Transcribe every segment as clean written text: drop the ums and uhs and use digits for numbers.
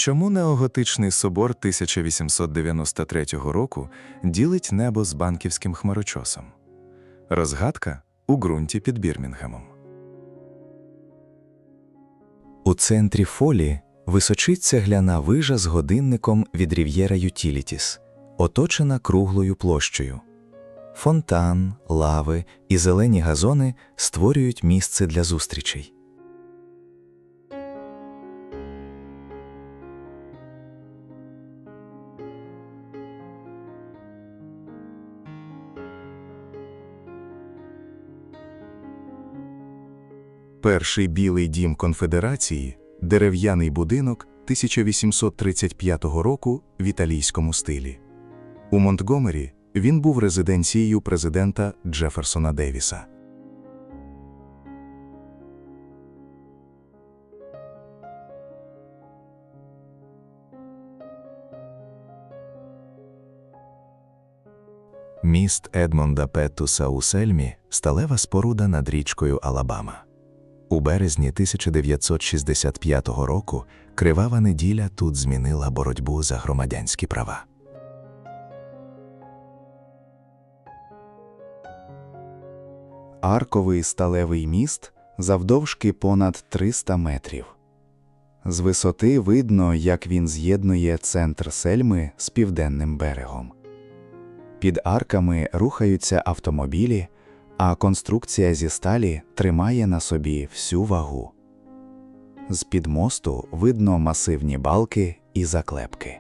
Чому неоготичний собор 1893 року ділить небо з банківським хмарочосом? Розгадка у ґрунті під Бірмінгемом. У центрі фолі височить цегляна вижа з годинником від Рів'єра Ютілітіс, оточена круглою площею. Фонтан, лави і зелені газони створюють місце для зустрічей. Перший білий дім Конфедерації – дерев'яний будинок 1835 року в італійському стилі. У Монтгомері він був резиденцією президента Джефферсона Девіса. Міст Едмонда Петтуса у Сельмі – сталева споруда над річкою Алабама. У березні 1965 року Кривава неділя тут змінила боротьбу за громадянські права. Арковий сталевий міст завдовжки понад 300 метрів. З висоти видно, як він з'єднує центр Сельми з південним берегом. Під арками рухаються автомобілі, а конструкція зі сталі тримає на собі всю вагу. З-під мосту видно масивні балки і заклепки.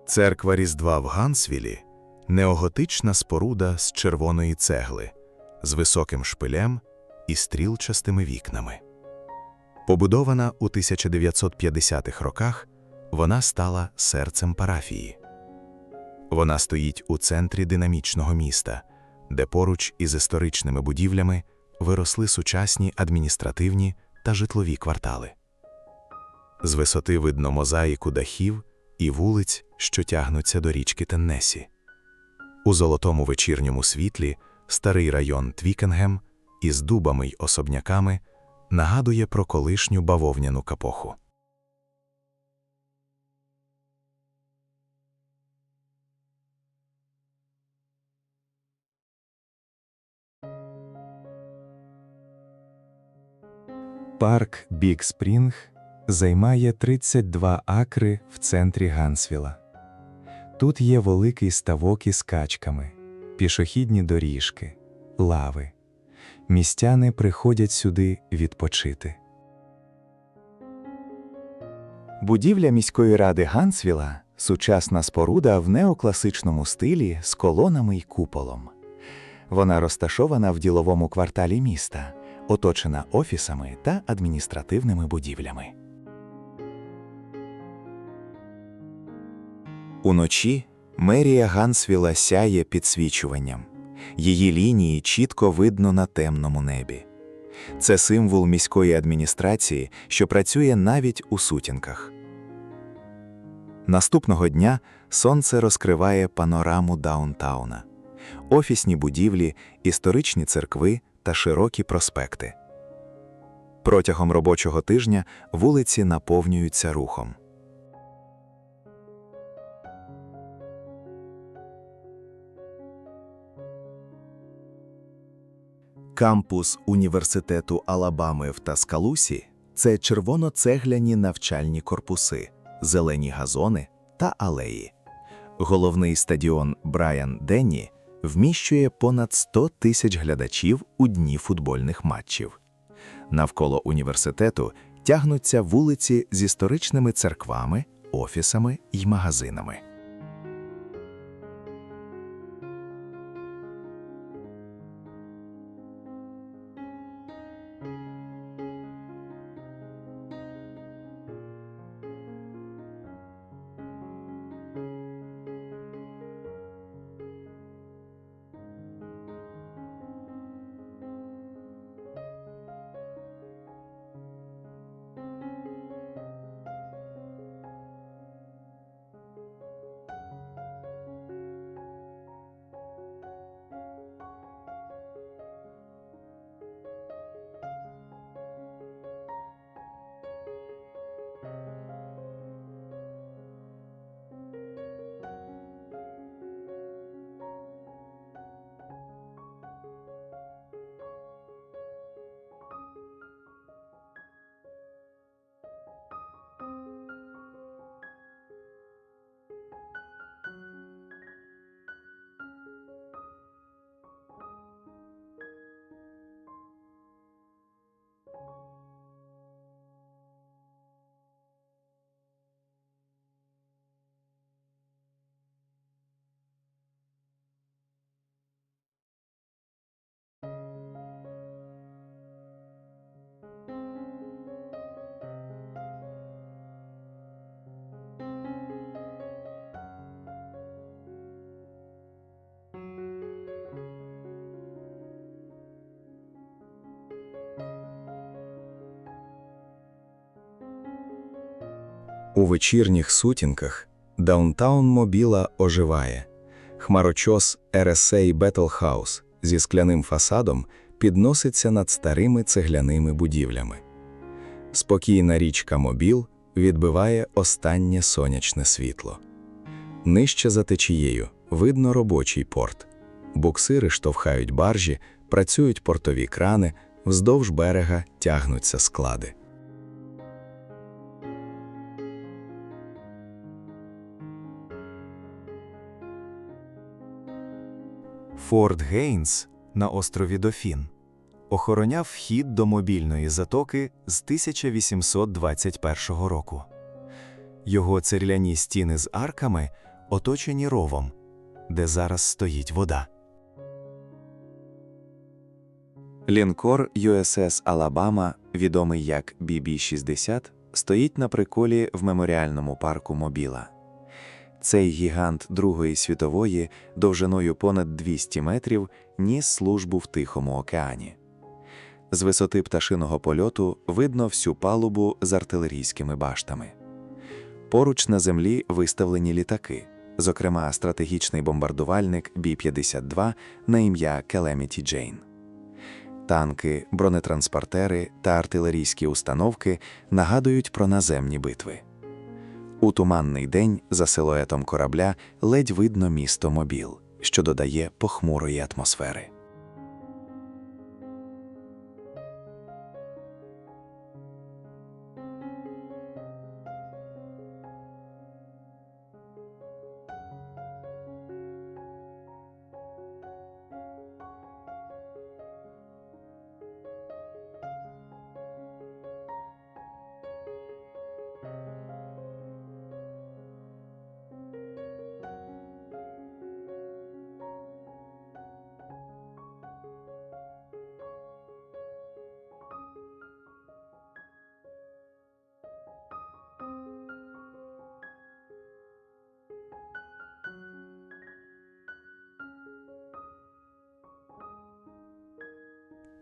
Церква Різдва в Гансвілі – неоготична споруда з червоної цегли, з високим шпилем і стрілчастими вікнами. Побудована у 1950-х роках, вона стала серцем парафії. Вона стоїть у центрі динамічного міста, де поруч із історичними будівлями виросли сучасні адміністративні та житлові квартали. З висоти видно мозаїку дахів і вулиць, що тягнуться до річки Теннесі. У золотому вечірньому світлі старий район Твікенгем із дубами й особняками нагадує про колишню бавовняну капоху. Парк Біг Спрінг займає 32 акри в центрі Гансвіла. Тут є великий ставок із качками, пішохідні доріжки, лави. Містяни приходять сюди відпочити. Будівля міської ради Гансвіла – сучасна споруда в неокласичному стилі з колонами й куполом. Вона розташована в діловому кварталі міста, оточена офісами та адміністративними будівлями. Уночі мерія Гансвіла сяє підсвічуванням. Її лінії чітко видно на темному небі. Це символ міської адміністрації, що працює навіть у сутінках. Наступного дня сонце розкриває панораму даунтауна. Офісні будівлі, історичні церкви та широкі проспекти. Протягом робочого тижня вулиці наповнюються рухом. Кампус Університету Алабами в Таскалусі – це червоно-цегляні навчальні корпуси, зелені газони та алеї. Головний стадіон Брайан Денні вміщує понад 100 тисяч глядачів у дні футбольних матчів. Навколо університету тягнуться вулиці з історичними церквами, офісами й магазинами. У вечірніх сутінках даунтаун Мобіла оживає. Хмарочос RSA Battle House зі скляним фасадом підноситься над старими цегляними будівлями. Спокійна річка Мобіл відбиває останнє сонячне світло. Нижче за течією видно робочий порт. Буксири штовхають баржі, працюють портові крани, вздовж берега тягнуться склади. Форт Гейнс на острові Дофін охороняв вхід до мобільної затоки з 1821 року. Його цегляні стіни з арками оточені ровом, де зараз стоїть вода. Лінкор USS Алабама, відомий як BB-60, стоїть на приколі в меморіальному парку Мобіла. Цей гігант Другої світової довжиною понад 200 метрів ніс службу в Тихому океані. З висоти пташиного польоту видно всю палубу з артилерійськими баштами. Поруч на землі виставлені літаки, зокрема стратегічний бомбардувальник Бі-52 на ім'я Calamity Jane. Танки, бронетранспортери та артилерійські установки нагадують про наземні битви. У туманний день за силуетом корабля ледь видно місто Мобіл, що додає похмурої атмосфери.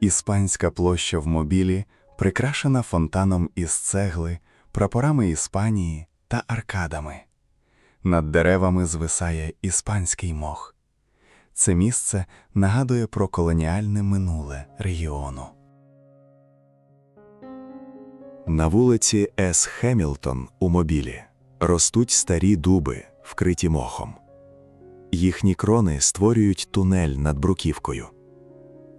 Іспанська площа в Мобілі прикрашена фонтаном із цегли, прапорами Іспанії та аркадами. Над деревами звисає іспанський мох. Це місце нагадує про колоніальне минуле регіону. На вулиці С. Хемілтон у Мобілі ростуть старі дуби, вкриті мохом. Їхні крони створюють тунель над бруківкою.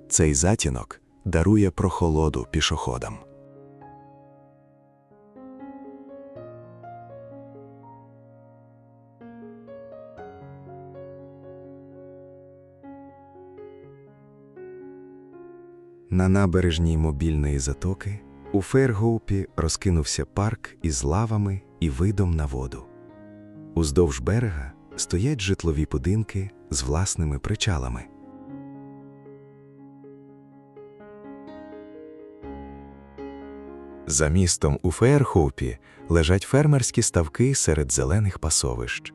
Цей затінок дарує прохолоду пішоходам. На набережній Мобільної затоки у Фейргоупі розкинувся парк із лавами і видом на воду. Уздовж берега стоять житлові будинки з власними причалами. За містом у Фейргоупі лежать фермерські ставки серед зелених пасовищ.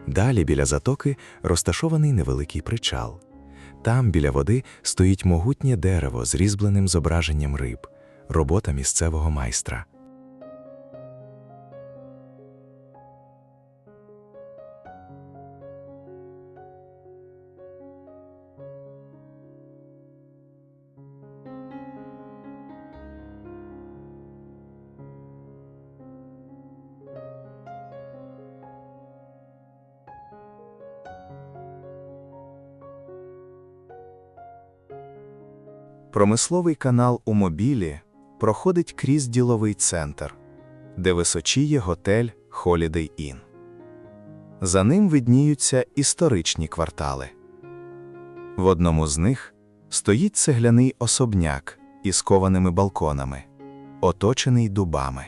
Далі біля затоки розташований невеликий причал. Там біля води стоїть могутнє дерево з різьбленим зображенням риб, робота місцевого майстра. Промисловий канал у Мобілі проходить крізь діловий центр, де височіє готель Holiday Inn. За ним видніються історичні квартали. В одному з них стоїть цегляний особняк із кованими балконами, оточений дубами.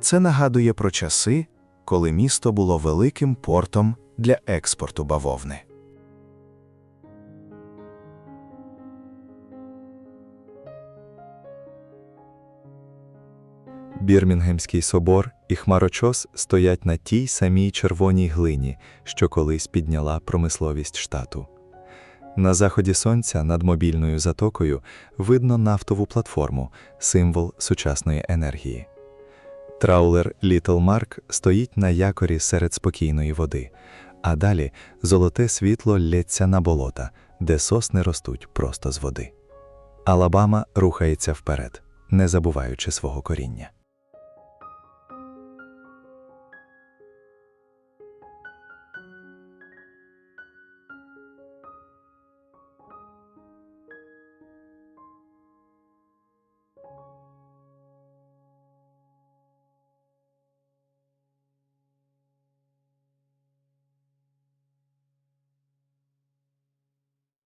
Це нагадує про часи, коли місто було великим портом для експорту бавовни. Бірмінгемський собор і хмарочос стоять на тій самій червоній глині, що колись підняла промисловість штату. На заході сонця над Мобільною затокою видно нафтову платформу, символ сучасної енергії. Траулер Літл Марк стоїть на якорі серед спокійної води, а далі золоте світло лється на болота, де сосни ростуть просто з води. Алабама рухається вперед, не забуваючи свого коріння.